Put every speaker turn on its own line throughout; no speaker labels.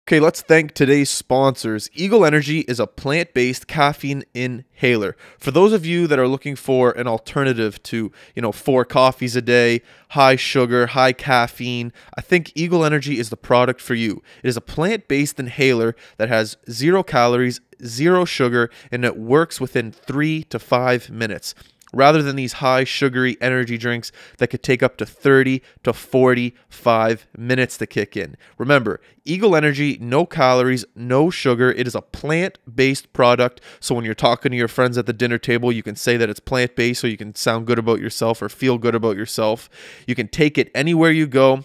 Okay, let's thank today's sponsors. Eagle Energy is a plant-based caffeine inhaler. For those of you that are looking for an alternative to, 4 coffees a day, high sugar, high caffeine, I think Eagle Energy is the product for you. It is a plant-based inhaler that has 0 calories, 0 sugar, and it works within 3 to 5 minutes. Rather than these high sugary energy drinks that could take up to 30 to 45 minutes to kick in. Remember, Eagle Energy, no calories, no sugar. It is a plant-based product, so when you're talking to your friends at the dinner table, you can say that it's plant-based so you can sound good about yourself or feel good about yourself. You can take it anywhere you go,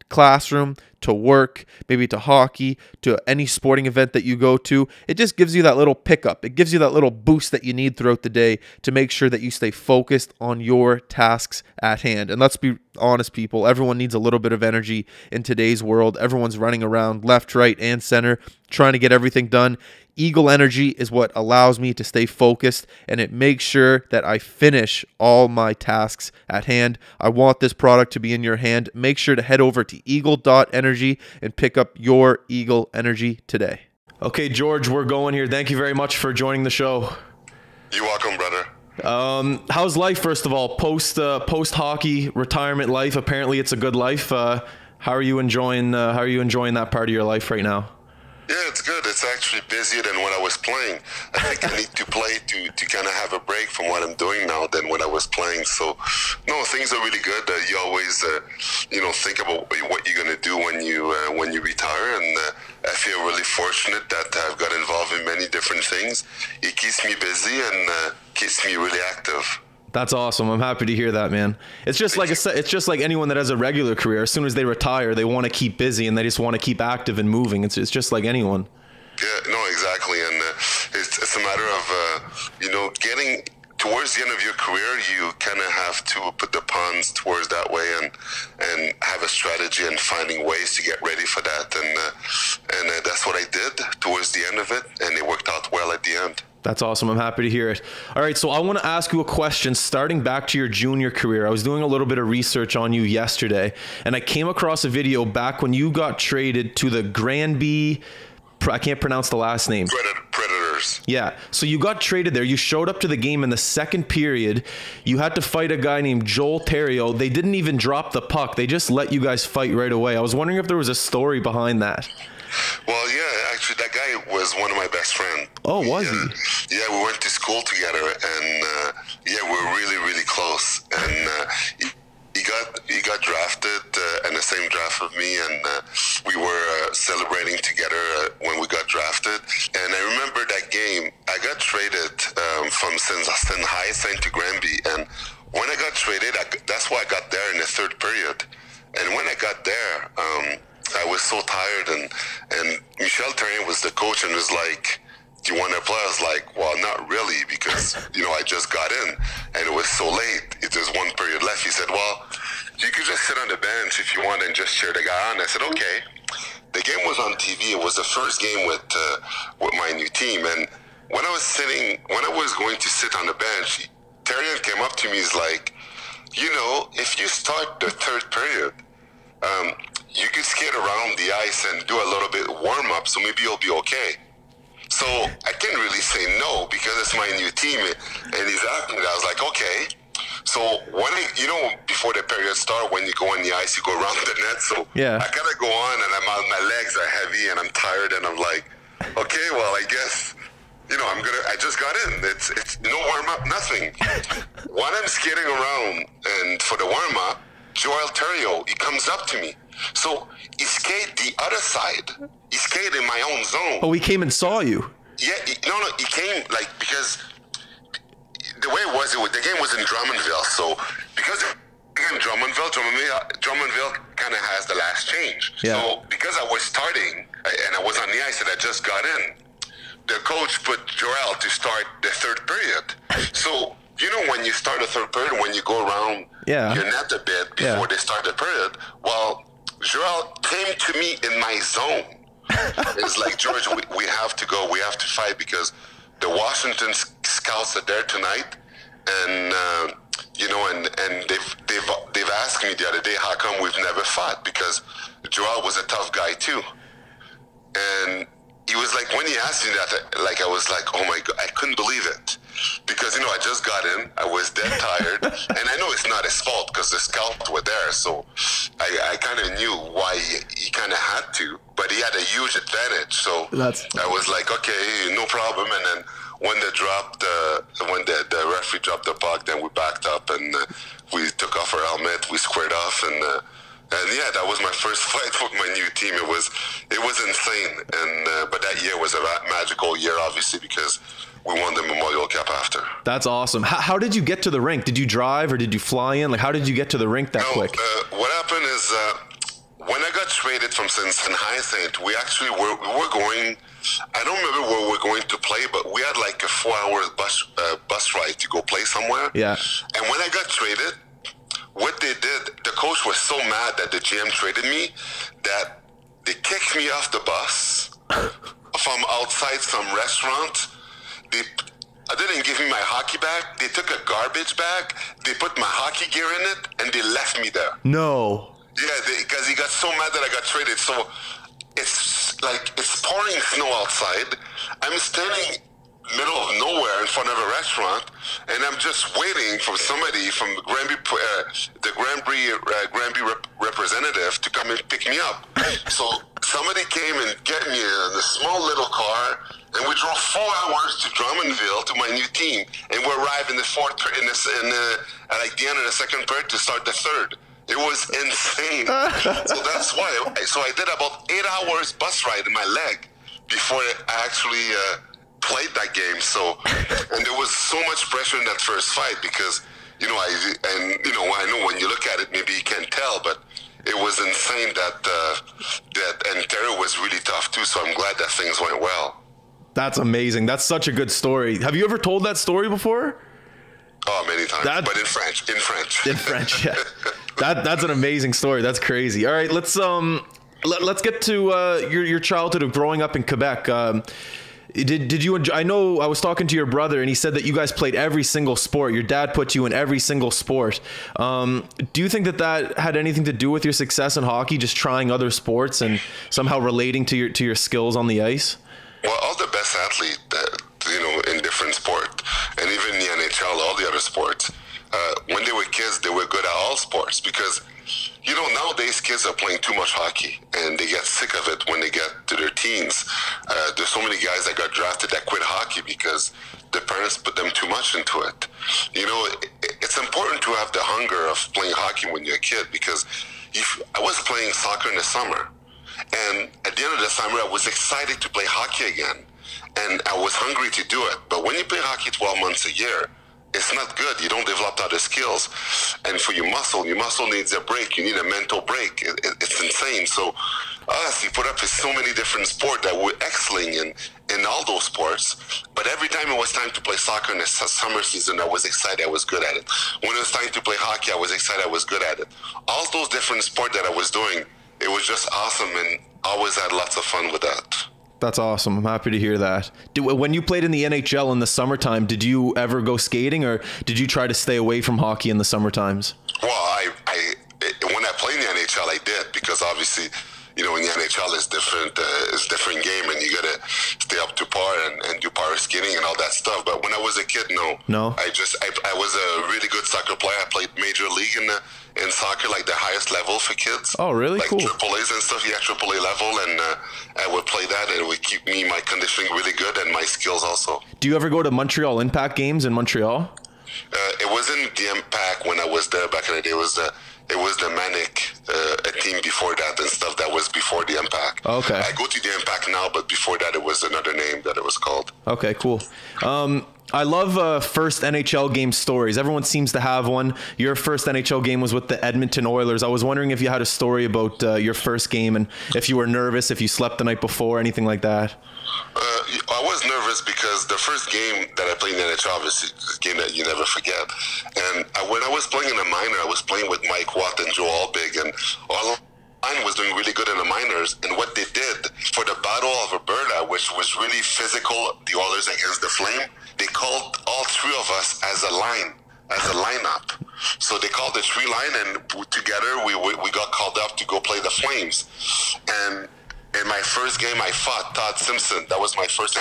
classroom, to work, maybe to hockey, to any sporting event that you go to. It just gives you that little pickup. It gives you that little boost that you need throughout the day to make sure that you stay focused on your tasks at hand. And let's be honest, people, everyone needs a little bit of energy in today's world. Everyone's running around left, right, and center, trying to get everything done. Eagle Energy is what allows me to stay focused, and it makes sure that I finish all my tasks at hand. I want this product to be in your hand. Make sure to head over to eagle.energy and pick up your Eagle Energy today. Okay, George, we're going here. Thank you very much for joining the show.
You're welcome, brother.
How's life, first of all, post hockey retirement life? Apparently, it's a good life. How are you enjoying that part of your life right now?
Yeah, it's good. It's actually busier than when I was playing. I think I need to play to kind of have a break from what I'm doing now than when I was playing. So, no, things are really good. You always, think about what you're going to do when you retire. And I feel really fortunate that I've got involved in many different things. It keeps me busy and keeps me really active.
That's awesome. I'm happy to hear that, man. It's just like anyone that has a regular career. As soon as they retire, they want to keep busy and they just want to keep active and moving. It's just like anyone.
Yeah, no, exactly. And it's a matter of, getting towards the end of your career, you kind of have to put the pawns towards that way and have a strategy and finding ways to get ready for that. And that's what I did towards the end of it. And it worked out well at the end.
That's awesome. I'm happy to hear it. All right, so I want to ask you a question starting back to your junior career. I was doing a little bit of research on you yesterday, and I came across a video back when you got traded to the Granby, I can't pronounce the last name.
Predators.
Yeah, so you got traded there. You showed up to the game in the second period. You had to fight a guy named Joel Theriault. They didn't even drop the puck. They just let you guys fight right away. I was wondering if there was a story behind that.
Well, yeah, actually, that guy was one of my best friends.
Oh, was he?
Yeah, we went to school together, and we were really, really close. And he got drafted in the same draft with me, and we were celebrating together when we got drafted. And I remember that game. I got traded from St. Hyacinthe to Granby, and when I got traded, that's why I got there in the third period. And when I got there, I was so tired, and Michel Therrien was the coach and was like, do you want to play? I was like, well, not really, because, I just got in, and it was so late. There's one period left. He said, well, you could just sit on the bench if you want and just cheer the guy on. I said, okay. The game was on TV. It was the first game with my new team, and when I was going to sit on the bench, Therrien came up to me. He's like, if you start the third period, you could skate around the ice and do a little bit warm up, so maybe you'll be okay. So I can't really say no because it's my new team, and he's asking me. I was like, okay. So when before the period start, when you go on the ice, you go around the net. So
yeah.
I gotta go on, and my legs are heavy, and I'm tired, and I'm like, okay, well, I guess I just got in. It's no warm up, nothing. When I'm skating around, and for the warm up, Joel Theriault, he comes up to me. So he skated the other side. He skated in my own zone.
Oh, he came and saw you.
Yeah, he came because the way it was, the game was in Drummondville. So because in Drummondville kind of has the last change.
Yeah.
So because I was starting and I was on the ice and I just got in, the coach put Joel to start the third period. So when you start the third period, when you go around your net a bit before they start the period, well, Joel came to me in my zone. It's like, George, we have to go. We have to fight because the Washington scouts are there tonight, and and they've asked me the other day how come we've never fought, because Joel was a tough guy too. asked me that, like, I was like, oh my God, I couldn't believe it. Because, I just got in, I was dead tired, and I know it's not his fault because the scouts were there, so I kind of knew why he kind of had to, but he had a huge advantage, so I was like, okay, no problem, and then when they dropped, when the referee dropped the puck, then we backed up, and we took off our helmet, we squared off, and yeah, that was my first fight with my new team. It was insane, and but that year was a magical year, obviously, because we won the Memorial Cup after.
That's awesome. How did you get to the rink? Did you drive or did you fly in? Like, how did you get to the rink that quick?
What happened is when I got traded from Nicest, we actually were going. I don't remember where we're going to play, but we had like a 4-hour bus ride to go play somewhere. Yeah. And when I got traded, what they did, the coach was so mad that the GM traded me that they kicked me off the bus from outside some restaurant. I didn't give me my hockey bag. They took a garbage bag. They put my hockey gear in it, and they left me there.
No.
Yeah, because he got so mad that I got traded. So it's like it's pouring snow outside. I'm standing middle of nowhere in front of a restaurant, and I'm just waiting for somebody from the Granby representative to come and pick me up. So somebody came and get me in a small little car, and we drove 4 hours to Drummondville to my new team, and we arrived in the fourth at like the end of the second period to start the third. It was insane. So that's why. So I did about 8 hours bus ride in my leg before I actually played that game. So, and there was so much pressure in that first fight because, I know when you look at it, maybe you can't tell, but it was insane that Ontario was really tough too. So I'm glad that things went well.
That's amazing. That's such a good story. Have you ever told that story before?
Oh, many times, but in French.
In French, yeah. That's an amazing story. That's crazy. All right, let's get to your childhood of growing up in Quebec. Did you enjoy? I know I was talking to your brother, and he said that you guys played every single sport. Your dad put you in every single sport. Do you think that had anything to do with your success in hockey? Just trying other sports and somehow relating to your skills on the ice?
Well, all the best athletes, in different sports, and even the NHL, all the other sports, when they were kids, they were good at all sports because, nowadays kids are playing too much hockey and they get sick of it when they get to their teens. There's so many guys that got drafted that quit hockey because the parents put them too much into it. It's important to have the hunger of playing hockey when you're a kid because I was playing soccer in the summer. And at the end of the summer, I was excited to play hockey again. And I was hungry to do it. But when you play hockey 12 months a year, it's not good. You don't develop other skills. And for your muscle needs a break. You need a mental break. It's insane. So he put up so many different sports that we're excelling in all those sports. But every time it was time to play soccer in the summer season, I was excited. I was good at it. When it was time to play hockey, I was excited. I was good at it. All those different sports that I was doing, it was just awesome, and I always had lots of fun with that.
That's awesome. I'm happy to hear that. When you played in the NHL in the summertime, did you ever go skating, or did you try to stay away from hockey in the summer times?
Well, when I played in the NHL, I did, because obviously, in the NHL it's a different game, and you gotta stay up to par and do power skating and all that stuff. But when I was a kid, no. I was a really good soccer player. I played major league in soccer, like the highest level for kids.
Oh, really?
Like
cool.
Triple A's and stuff. Yeah, Triple A level, and I would play that, and it would keep my conditioning really good and my skills also. Do
you ever go to Montreal Impact games in Montreal?
It wasn't the Impact when I was there back in the day. It was the Manic, a team before that and stuff. That was before the Impact.
Okay.
I go to the Impact now, but before that, it was another name that it was called.
Okay, cool. I love first NHL game stories. Everyone seems to have one. Your first NHL game was with the Edmonton Oilers. I was wondering if you had a story about your first game and if you were nervous, if you slept the night before, anything like that.
I was nervous because the first game that I played in the NHL, obviously, is a game that you never forget. And when I was playing in the minor, I was playing with Mike Watt and Joe Albig, and all mine was doing really good in the minors. And what they did for the Battle of Alberta, which was really physical, the Oilers against the Flame, they called all three of us as a lineup. So they called the three line, and together we got called up to go play the Flames. And in my first game, I fought Todd Simpson. That was my first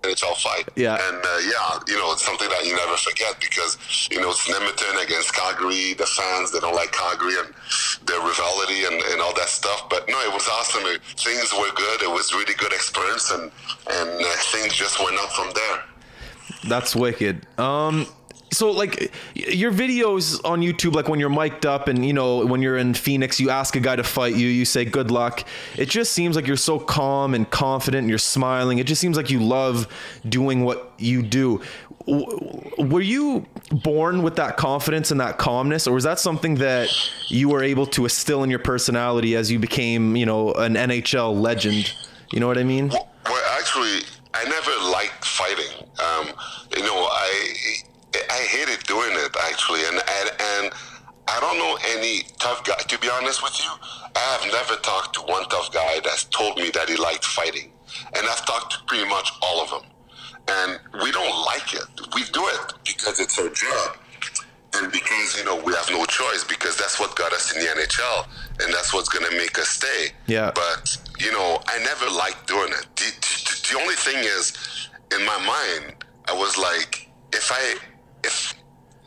NHL fight.
Yeah.
And it's something that you never forget because, it's Edmonton against Calgary. The fans, they don't like Calgary and their rivalry and all that stuff. But no, it was awesome. Things were good. It was really good experience and things just went up from there.
That's wicked. So like your videos on YouTube, like when you're mic'd up and, when you're in Phoenix, you ask a guy to fight you, you say, good luck. It just seems like you're so calm and confident and you're smiling. It just seems like you love doing what you do. Were you born with that confidence and that calmness, or was that something that you were able to instill in your personality as you became, an NHL legend? You know what I mean?
Well, actually, I never liked fighting. I hated doing it actually, and I don't know any tough guy. To be honest with you, I have never talked to one tough guy that's told me that he liked fighting, and I've talked to pretty much all of them, and we don't like it. We do it because it's our job, and because we have no choice because that's what got us in the NHL, and that's what's gonna make us stay.
Yeah.
But I never liked doing it. The only thing is, in my mind, I was like,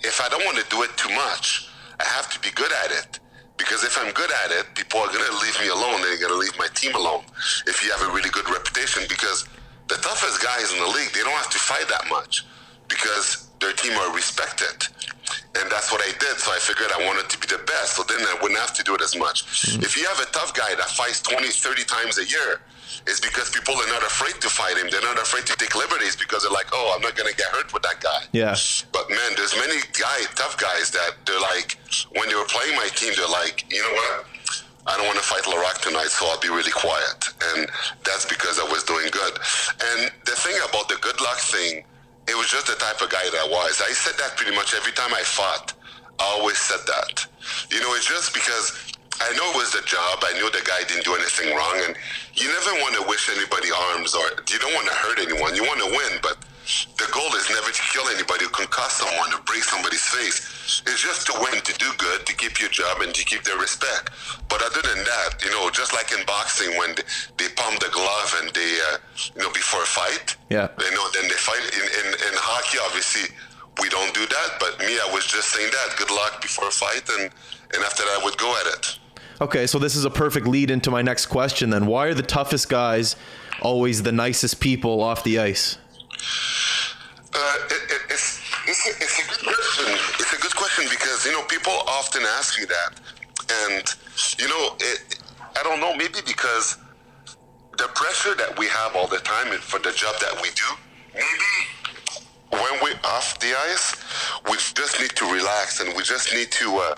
if I don't want to do it too much, I have to be good at it. Because if I'm good at it, people are going to leave me alone. They're going to leave my team alone. If you have a really good reputation, because the toughest guys in the league, they don't have to fight that much because their team are respected. And that's what I did. So I figured I wanted to be the best. So then I wouldn't have to do it as much. Mm-hmm. If you have a tough guy that fights 20, 30 times a year, it's because people are not afraid to fight him. They're not afraid to take liberties because they're like, oh, I'm not going to get hurt with that guy.
Yeah.
But man, there's many tough guys that they're like, when they were playing my team, they're like, you know what? I don't want to fight Laraque tonight, so I'll be really quiet. And that's because I was doing good. And the thing about the good luck thing, it was just the type of guy that I was. I said that pretty much every time I fought. I always said that. It's just because I know it was the job. I knew the guy didn't do anything wrong. And you never want to wish anybody harms, or you don't want to hurt anyone. You want to win, but the goal is never to kill anybody who concuss someone, to break somebody's face. It's just to win, to do good, to keep your job, and to keep their respect. But other than that, just like in boxing, when they pump the glove and they, before a fight,
yeah,
then they fight. In hockey, obviously, we don't do that. But me, I was just saying that, good luck before a fight, and after that, I would go at it.
Okay, so this is a perfect lead into my next question then. Why are the toughest guys always the nicest people off the ice?
It's a good question. It's a good question because, people often ask me that. And, I don't know, maybe because the pressure that we have all the time for the job that we do, maybe when we're off the ice, we just need to relax and we just need to,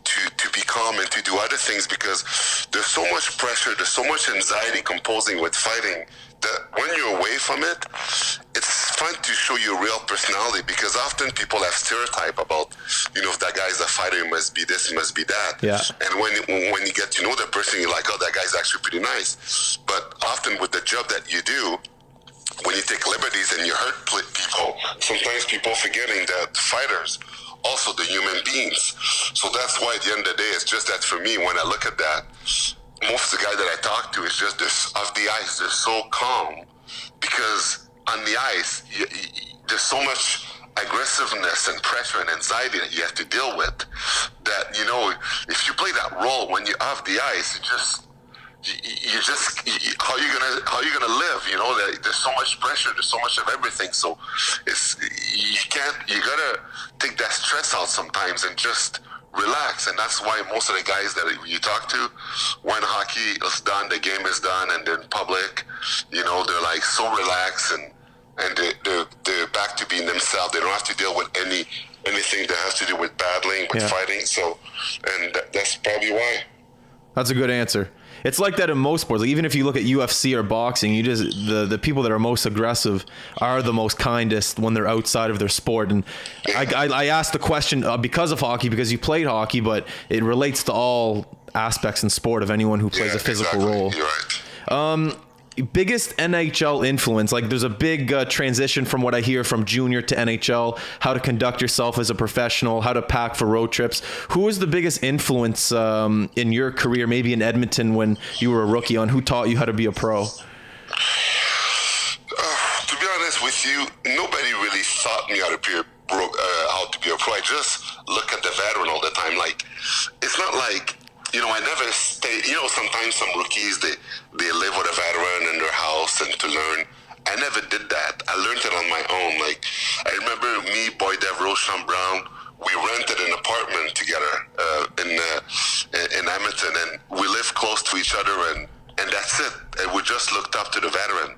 to be calm and to do other things because there's so much pressure, there's so much anxiety composing with fighting that when you're away from it, it's fun to show your real personality because often people have stereotype about, if that guy's a fighter, he must be this, he must be that.
Yeah.
And when you get to know the person, you're like, oh, that guy's actually pretty nice. But often with the job that you do, when you take liberties and you hurt people, sometimes people forgetting that fighters also the human beings. So that's why at the end of the day, it's just that for me, when I look at that, most of the guys that I talk to is just this off the ice. They're so calm because on the ice, there's so much aggressiveness and pressure and anxiety that you have to deal with that, if you play that role when you're off the ice, how you gonna live? There's so much pressure, there's so much of everything. So you gotta take that stress out sometimes and just relax. And that's why most of the guys that you talk to, when hockey is done, the game is done, and they're in public, they're like so relaxed and they're back to being themselves. They don't have to deal with anything that has to do with battling, with fighting. So, and that's probably why.
That's a good answer. It's like that in most sports. Like even if you look at UFC or boxing, the people that are most aggressive are the most kindest when they're outside of their sport. And I asked the question because of hockey, because you played hockey, but it relates to all aspects in sport of anyone who plays a physical role.
You're right.
biggest NHL influence? Like, there's a big transition from what I hear from junior to NHL, how to conduct yourself as a professional, how to pack for road trips. Who was the biggest influence in your career, maybe in Edmonton when you were a rookie, on who taught you how to be a pro?
To be honest with you, nobody really taught me how to be a pro. I just look at the veteran all the time. Like, it's not like, I never stay. Sometimes some rookies, they live with a veteran in their house and to learn. I never did that. I learned it on my own. Like, I remember me, Boy Devereaux, Sean Brown, we rented an apartment together in Edmonton, and we lived close to each other, and that's it. And we just looked up to the veteran.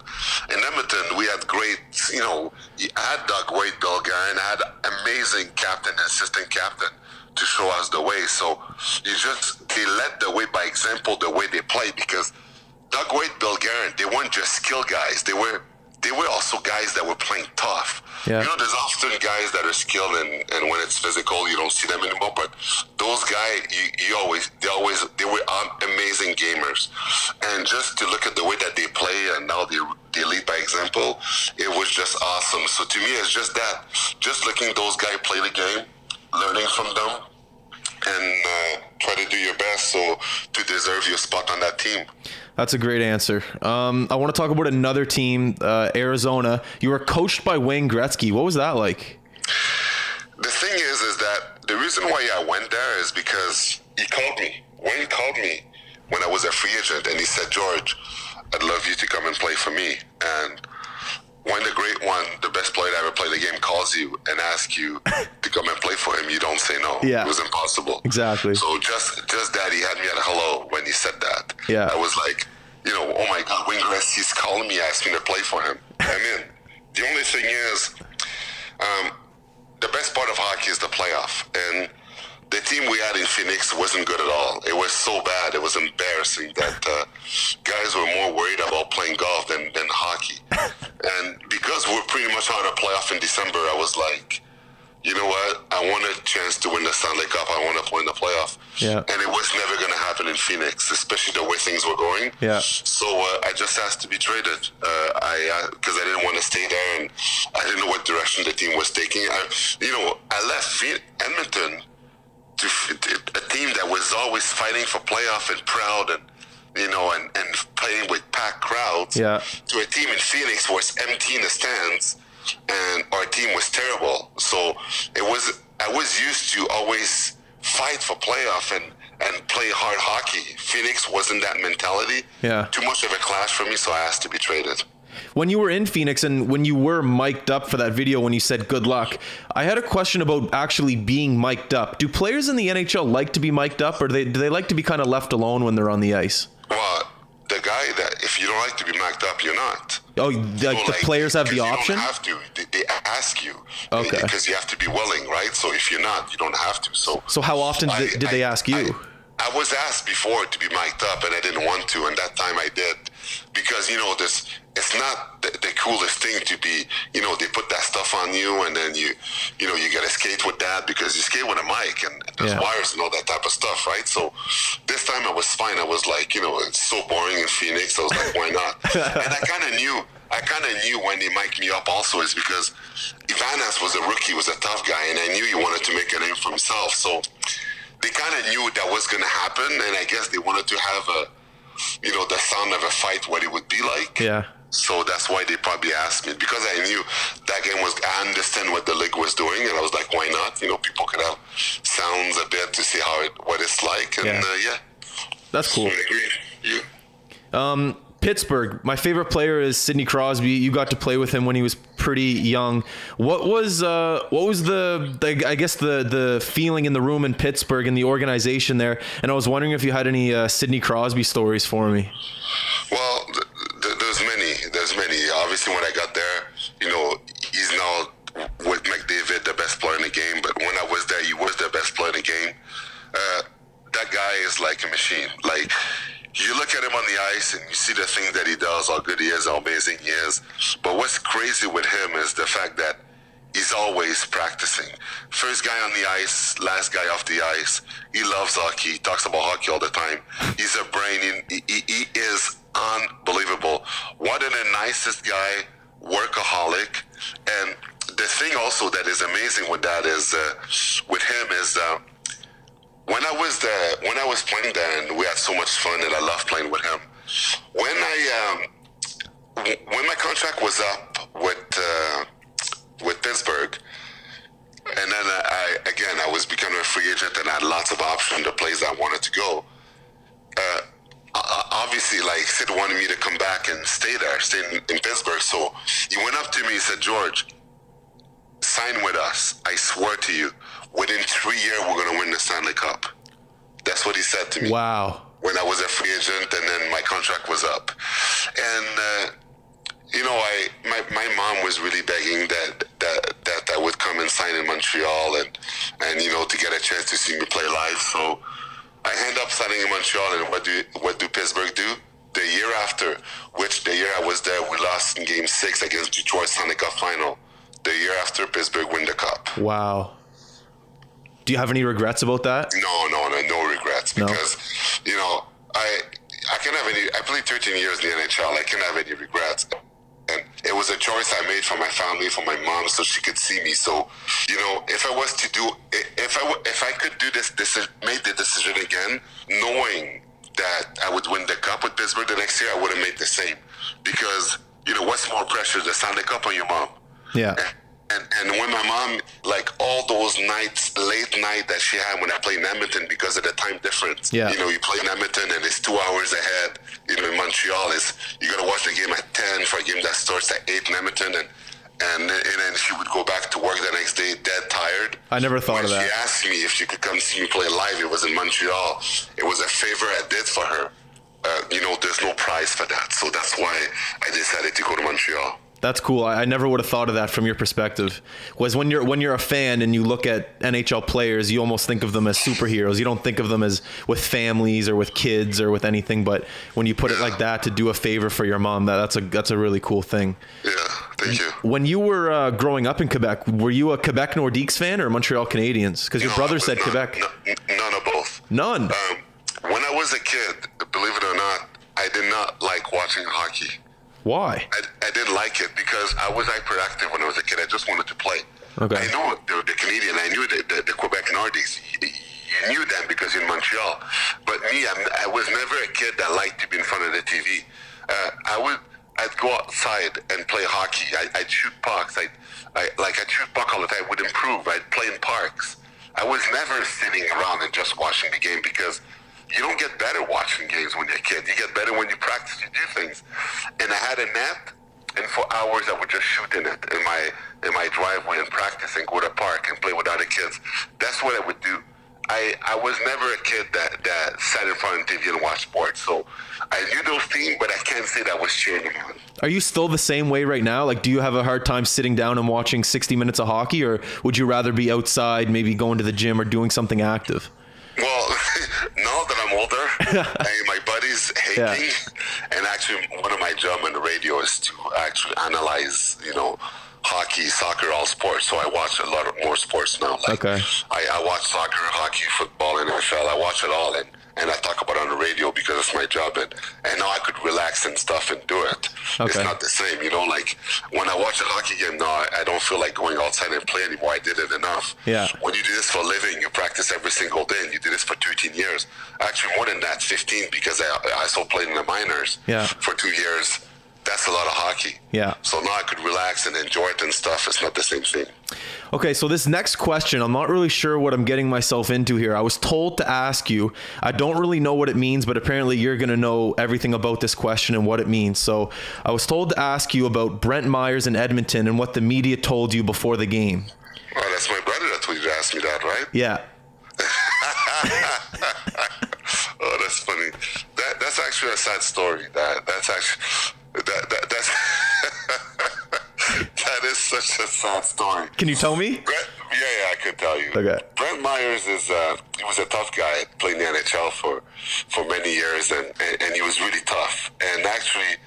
In Edmonton, we had great, I had Doug Wade, Bill Guerin, I had amazing captain and assistant captain to show us the way. So they led the way by example, the way they play, because Doug Wade, Bill Guerin, they weren't just skill guys. They were also guys that were playing tough.
Yeah.
There's often guys that are skilled, and when it's physical, you don't see them anymore. But those guys, they were amazing gamers. And just to look at the way that they play and now they lead by example, it was just awesome. So to me, it's just that, just looking those guys play the game, learning from them, and try to do your best to deserve your spot on that team.
That's a great answer. I want to talk about another team, Arizona. You were coached by Wayne Gretzky. What was that like?
The thing is that the reason why I went there is because he called me. Wayne called me when I was a free agent, and he said, "George, I'd love you to come and play for me." And when the great one, the best player that ever played the game, calls you and asks you to come and play for him, you don't say no.
Yeah.
It was impossible.
Exactly.
So just that he had me at hello when he said that.
Yeah.
I was like, oh my God, Wayne Gretzky's calling me, asking me to play for him. I'm in. The only thing is, the best part of hockey is the playoff. And the team we had in Phoenix wasn't good at all. It was so bad. It was embarrassing that guys were more worried about playing golf than hockey. And because we're pretty much out of playoff in December, I was like, you know what? I want a chance to win the Stanley Cup. I want to play in the playoff.
Yeah.
And it was never going to happen in Phoenix, especially the way things were going.
Yeah.
So I just asked to be traded because I didn't want to stay there, and I didn't know what direction the team was taking. I left Edmonton to a team that was always fighting for playoff and proud and playing with packed crowds, to a team in Phoenix where it's empty in the stands, and our team was terrible. So I was used to always fight for playoff and play hard hockey. Phoenix wasn't that mentality.
Yeah.
Too much of a clash for me, so I asked to be traded.
When you were in Phoenix and when you were mic'd up for that video when you said good luck, I had a question about actually being mic'd up. Do players in the NHL like to be mic'd up, or do they like to be kind of left alone when they're on the ice?
Well, the guy that if you don't like to be mic'd up, you're not.
Oh, the players have the option?
You don't have to. They ask you.
Okay.
Because you have to be willing, right? So if you're not, you don't have to. So
how often did they ask you?
I was asked before to be mic'd up, and I didn't want to, and that time I did. Because, it's not the coolest thing to be, they put that stuff on you, and then you got to skate with that because you skate with a mic, and there's wires and all that type of stuff, right? So this time I was fine. I was like, it's so boring in Phoenix. I was like, why not? And I kind of knew when they mic'd me up also is because Ivanas was a rookie, was a tough guy, and I knew he wanted to make a name for himself. So they kind of knew that was going to happen, and I guess they wanted to have the sound of a fight, what it would be like. Yeah. So that's why they probably asked me, because I knew that game I understand what the league was doing, and I was like, why not? People could have sounds a bit to see what it's like, and
that's cool.
So I agree.
Pittsburgh. My favorite player is Sidney Crosby. You got to play with him when he was pretty young. What was the feeling in the room in Pittsburgh and the organization there? And I was wondering if you had any Sidney Crosby stories for me.
Well, there's many. Obviously, when I got there, he's now with McDavid, the best player in the game. But when I was there, he was the best player in the game. That guy is like a machine. Like, you look at him on the ice and you see the things that he does, how good he is, how amazing he is. But what's crazy with him is the fact that he's always practicing. First guy on the ice, last guy off the ice. He loves hockey. He talks about hockey all the time. He's a brain. He is unbelievable. than the nicest guy, workaholic. And the thing also that is amazing with that is, with him is, when I was playing there, and we had so much fun, and I loved playing with him. When my contract was up with Pittsburgh, and then I was becoming a free agent, and I had lots of options to places I wanted to go. Obviously, like Sid wanted me to come back and stay in Pittsburgh. So he went up to me and said, "George, sign with us. I swear to you, within 3 years, we're going to win the Stanley Cup." That's what he said to me.
Wow.
When I was a free agent, and then my contract was up. And, my mom was really begging that I would come and sign in Montreal and to get a chance to see me play live. So I end up signing in Montreal, and what do Pittsburgh do? The year after, which the year I was there, we lost in Game 6 against Detroit Stanley Cup Final. The year after, Pittsburgh win the Cup.
Wow. Do you have any regrets about that?
No regrets, because I can't have any. I played 13 years in the NHL. I can't have any regrets. And it was a choice I made for my family, for my mom, so she could see me. So, if I was to do, if I could do this, made the decision again, knowing that I would win the Cup with Pittsburgh the next year, I would have made the same. Because, what's more pressure, the Stanley Cup or your mom?
Yeah.
And when my mom, like all those nights, late night that she had when I played in Edmonton because of the time difference.
Yeah.
You play in Edmonton and it's 2 hours ahead. In Montreal, you got to watch the game at 10 for a game that starts at 8 in Edmonton. And then she would go back to work the next day dead tired.
I never thought of that.
She asked me if she could come see me play live. It was in Montreal. It was a favor I did for her. There's no prize for that. So that's why I decided to go to Montreal.
That's cool. I never would have thought of that from your perspective. Was when you're a fan and you look at NHL players, you almost think of them as superheroes. You don't think of them as with families or with kids or with anything. But when you put it like that, to do a favor for your mom, that's a really cool thing.
Yeah, thank you.
When you were growing up in Quebec, were you a Quebec Nordiques fan or Montreal Canadiens? Because your brother said Quebec.
None of both.
None.
When I was a kid, believe it or not, I did not like watching hockey.
Why?
I didn't like it because I was hyperactive when I was a kid. I just wanted to play.
Okay.
I know the Canadian. I knew the Quebec Nordiques. You knew them because you're in Montreal. But me, I was never a kid that liked to be in front of the TV. I'd go outside and play hockey. I'd shoot pucks. I'd shoot puck all the time. I would improve. I'd play in parks. I was never sitting around and just watching the game because you don't get better watching games when you're a kid. You get better when you practice, you do things. And I had a net, and for hours I would just shoot in it in my driveway and practice and go to the park and play with other kids. That's what I would do. I was never a kid that sat in front of the TV and watched sports. So I knew those teams, but I can't say that I was cheering on.
Are you still the same way right now? Like, do you have a hard time sitting down and watching 60 minutes of hockey, or would you rather be outside, maybe going to the gym or doing something active?
Well, now that I'm older, my buddies hate me. And actually, one of my jobs on the radio is to actually analyze, hockey, soccer, all sports. So I watch a lot more sports now.
Okay.
I watch soccer, hockey, football, NFL. I watch it all, and I talk about it on the radio because it's my job. And now I could relax and stuff and do it.
Okay.
It's not the same, like when I watch a hockey game now, I don't feel like going outside and play anymore. I did it enough.
Yeah.
When you do this for a living, you practice every single day, and you did this for 13 years. Actually, more than that, 15, because I also played in the minors for 2 years. That's a lot of hockey.
Yeah.
So now I could relax and enjoy it and stuff. It's not the same thing.
Okay, so this next question, I'm not really sure what I'm getting myself into here. I was told to ask you. I don't really know what it means, but apparently you're going to know everything about this question and what it means. So I was told to ask you about Brent Myers in Edmonton and what the media told you before the game.
Well, that's my brother that told you to ask me that, right?
Yeah.
Oh, that's funny. That's actually a sad story. That's that is such a sad story.
Can you tell me?
Yeah, I can tell you.
Okay.
Brent Myers he was a tough guy. Played in the NHL for many years, and he was really tough. And actually,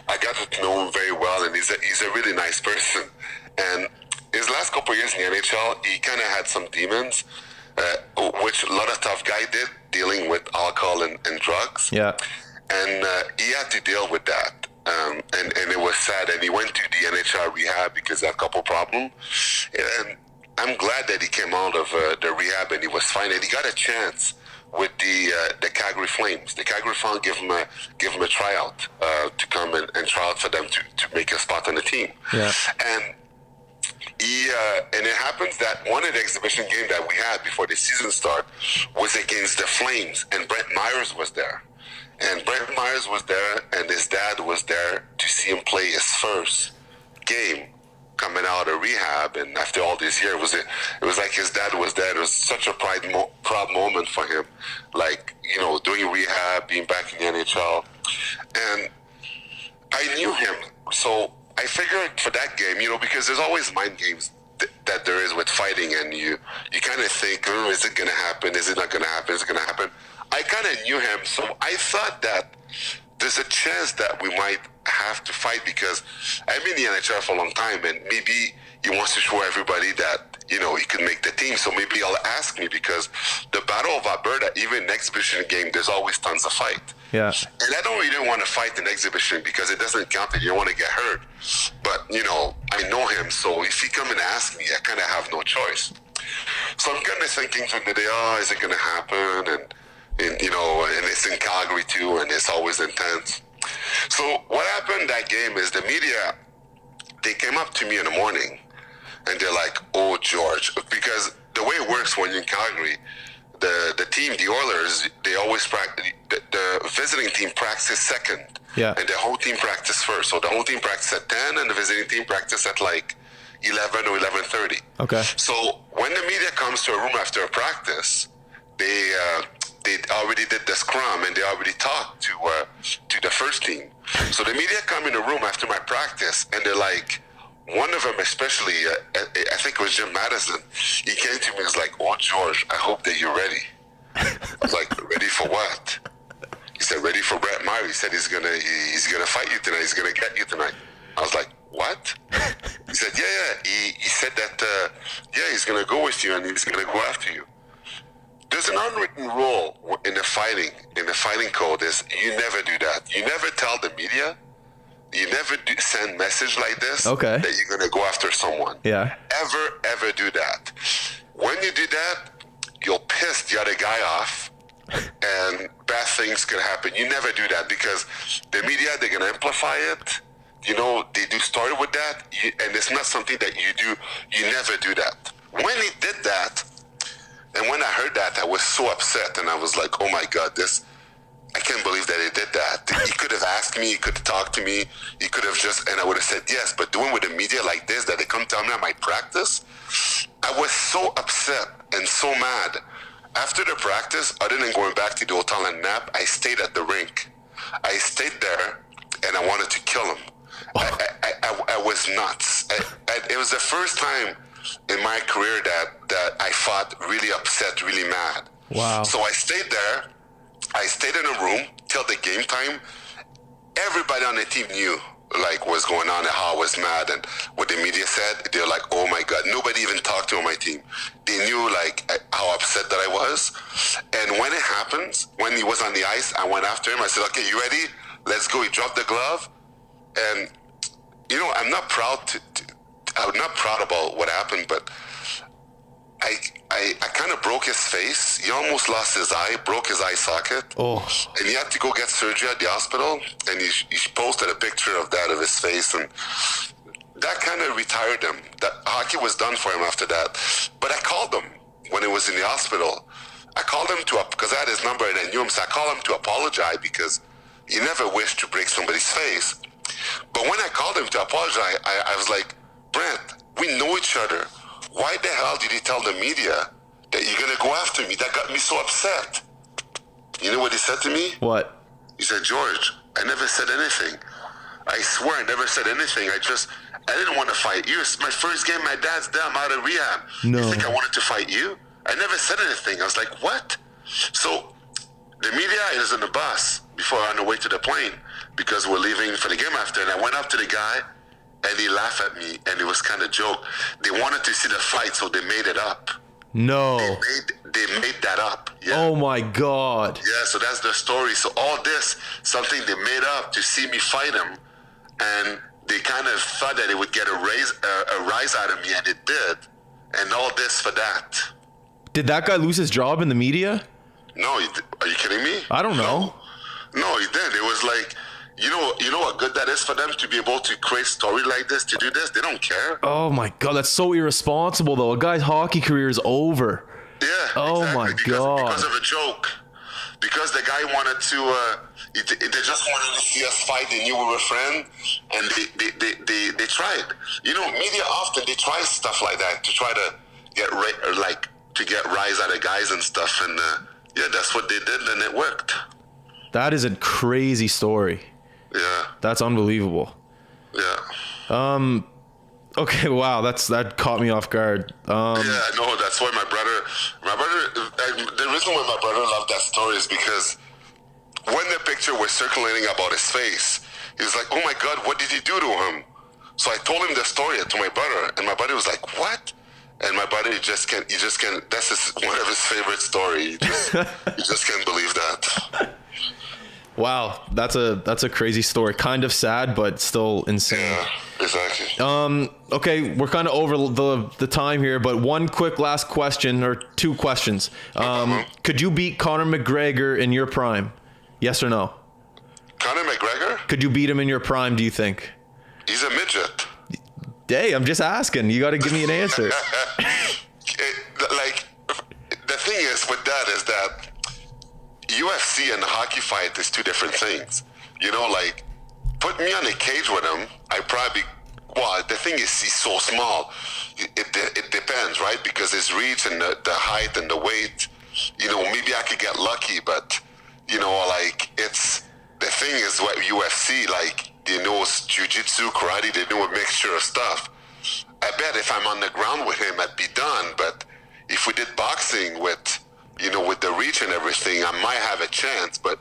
I got to know him very well, and he's a really nice person. And his last couple of years in the NHL, he kind of had some demons, which a lot of tough guy did, dealing with alcohol and drugs.
Yeah.
And he had to deal with that. And it sad, and he went to the NHL rehab because he had a couple problems. And I'm glad that he came out of the rehab and he was fine, and he got a chance with the Calgary Flames. The Calgary Flames give him a tryout to come and try out for them to make a spot on the team.
Yeah.
And and it happens that one of the exhibition games that we had before the season start was against the Flames, and Brent Myers was there. And Brent Myers was there, and his dad was there to see him play his first game coming out of rehab. And after all these years, it was like his dad was there. It was such a proud moment for him, like, doing rehab, being back in the NHL. And I knew him, so I figured for that game, because there's always mind games that there is with fighting, and you kind of think, oh, is it going to happen? Is it not going to happen? Is it going to happen? I kind of knew him, so I thought that there's a chance that we might have to fight, because I've been in the NHL for a long time, and maybe he wants to show everybody that, he could make the team. So maybe he'll ask me, because the Battle of Alberta, even in exhibition game, there's always tons of fight.
Yeah.
And I don't really want to fight in exhibition because it doesn't count and you don't want to get hurt. But, I know him, so if he come and ask me, I kind of have no choice. So I'm kind of thinking from the day, is it going to happen? And it's in Calgary too, and it's always intense. So what happened that game is the media, they came up to me in the morning, and they're like, "Oh, George," because the way it works when you're in Calgary, the team, the Oilers, they always practice. The visiting team practices second,
yeah,
and the whole team practice first. So the whole team practice at 10, and the visiting team practice at like 11 or 11:30.
Okay.
So when the media comes to a room after a practice, they already did the scrum, and they already talked to the first team. So the media come in the room after my practice, and they're like, one of them especially, I think it was Jim Madison, he came to me and was like, "Oh, George, I hope that you're ready." I was like, "Ready for what?" He said, "Ready for Brent Myers." He said, he's gonna fight you tonight. He's gonna get you tonight. I was like, "What?" He said, yeah. He said that, he's gonna go with you and he's gonna go after you. There's an unwritten rule in the fighting code is you never do that. You never tell the media. You never send message like this that you're going to go after someone.
Yeah.
Ever do that. When you do that, you'll piss the other guy off, and bad things could happen. You never do that, because the media, they're going to amplify it. They do story with that, and it's not something that you do. You never do that. When he did that, and when I heard that, I was so upset, and I was like, "Oh my God, I can't believe that he did that." He could have asked me, he could have talked to me, he could have and I would have said yes, but doing with the media like this, that they come tell me I might practice, I was so upset and so mad. After the practice, other than going back to the hotel and nap, I stayed at the rink. I stayed there, and I wanted to kill him. I was nuts. It was the first time in my career that I fought really upset, really mad.
Wow.
So I stayed there. I stayed in a room till the game time. Everybody on the team knew what's going on and how I was mad, and what the media said. They're like, "Oh my God," nobody even talked to my team. They knew how upset that I was. And when it happens, when he was on the ice, I went after him. I said, "Okay, you ready? Let's go." He dropped the glove, and I'm not proud I'm not proud about what happened, but I kind of broke his face. He almost lost his eye, broke his eye socket.
Oh.
And he had to go get surgery at the hospital. And he posted a picture of his face. And that kind of retired him. That hockey was done for him after that. But I called him when he was in the hospital. I called him because I had his number and I knew him. So I called him to apologize, because he never wished to break somebody's face. But when I called him to apologize, I was like, "Brent, we know each other. Why the hell did you tell the media that you're going to go after me?" That got me so upset. You know what he said to me?
What?
He said, "George, I never said anything. I swear I never said anything. I didn't want to fight you. It's my first game. My dad's dead. I'm out of rehab.
No.
You think I wanted to fight you? I never said anything." I was like, "What?" So the media is in the bus before on the way to the plane, because we're leaving for the game after. And I went up to the guy, and he laughed at me, and it was kind of joke. They wanted to see the fight, so they made it up.
No.
They made that up. Yeah.
Oh my God.
Yeah, so that's the story. So all this, something they made up to see me fight him, and they kind of thought that it would get a rise out of me, and it did. And all this for that.
Did that guy lose his job in the media?
No, are you kidding me?
I don't know.
No, he did. It was like, you know what good that is for them to be able to create story like this, to do this. They don't care.
Oh my God, that's so irresponsible though. A guy's hockey career is over.
Yeah.
Oh
exactly.
my God.
Because of a joke. Because the guy wanted to, they just wanted to see us fight. They knew we were friends, and they tried. You know, media often they try stuff like that to try to get rise out of guys and stuff. And yeah, that's what they did, and it worked.
That is a crazy story.
Yeah.
That's unbelievable.
Yeah.
Okay, wow, that caught me off guard.
Yeah, no, that's why my brother, the reason why my brother loved that story is because when the picture was circulating about his face, he was like, oh my God, what did he do to him? So I told him the story to my brother, and my buddy was like, what? And my buddy just can't, that's one of his favorite stories. He just can't believe that.
Wow, that's a crazy story. Kind of sad, but still insane.
Yeah, exactly.
Okay, we're kind of over the time here, but one quick last question, or two questions. Could you beat Conor McGregor in your prime? Yes or no?
Conor McGregor?
Could you beat him in your prime, do you think?
He's a midget.
Hey, I'm just asking. You got to give me an answer.
Like, the thing is with that is that UFC and hockey fight is two different things. You know, like, put me on a cage with him, I probably, well, the thing is he's so small. It depends, right? Because his reach and the height and the weight, you know, maybe I could get lucky, but, you know, like, it's, the thing is what UFC, like, they know jiu-jitsu, karate, they know a mixture of stuff. I bet if I'm on the ground with him, I'd be done, but if we did boxing with, you know, with the reach and everything, I might have a chance, but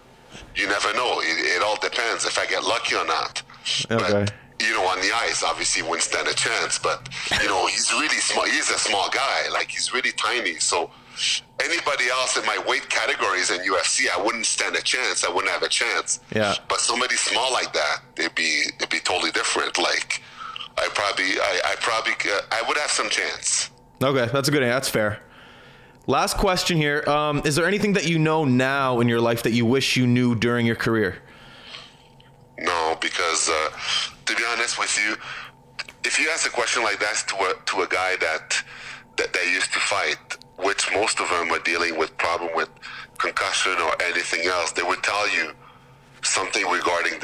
you never know. It all depends if I get lucky or not.
Okay.
But, you know, on the ice, obviously, wouldn't stand a chance. But, you know, he's really small. He's a small guy. Like, he's really tiny. So anybody else in my weight categories in UFC, I wouldn't stand a chance. I wouldn't have a chance.
Yeah.
But somebody small like that, it'd be totally different. Like, I would have some chance.
Okay, that's a good answer. That's fair. Last question here. Is there anything that you know now in your life that you wish you knew during your career?
No, because to be honest with you, if you ask a question like that to a guy that used to fight, which most of them are dealing with problem with concussion or anything else, they would tell you something regarding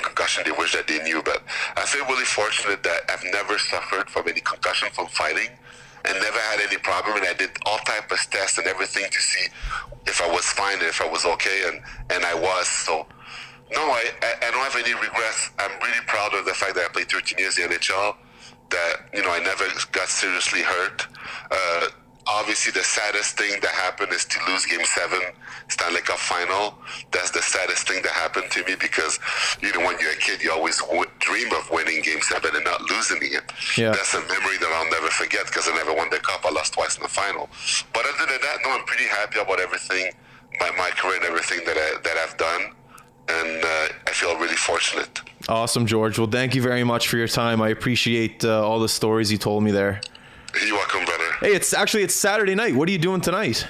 concussion they wish that they knew. But I feel really fortunate that I've never suffered from any concussion from fighting. And never had any problem, and I did all type of tests and everything to see if I was fine and if I was okay, and I was. So, no, I don't have any regrets. I'm really proud of the fact that I played 13 years in the NHL, that, you know, I never got seriously hurt. Obviously, the saddest thing that happened is to lose Game 7, Stanley Cup Final. That's the saddest thing that happened to me because, you know, when you're a kid, you always dream of winning Game 7 and not losing it.
Yeah.
That's a memory that I'll never forget because I never won the Cup. I lost twice in the final. But other than that, no, I'm pretty happy about everything, my career and everything that I've done. And I feel really fortunate.
Awesome, George. Well, thank you very much for your time. I appreciate all the stories you told me there.
You're welcome, brother.
Hey, it's Saturday night. What are you doing tonight?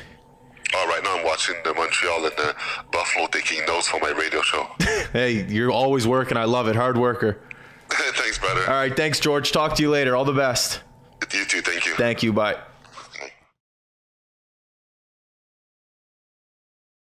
All right, now I'm watching the Montreal and the Buffalo taking notes for my radio show.
Hey, you're always working. I love it. Hard worker.
Thanks, brother.
All right, thanks, George. Talk to you later. All the best.
You too. Thank you.
Thank you. Bye.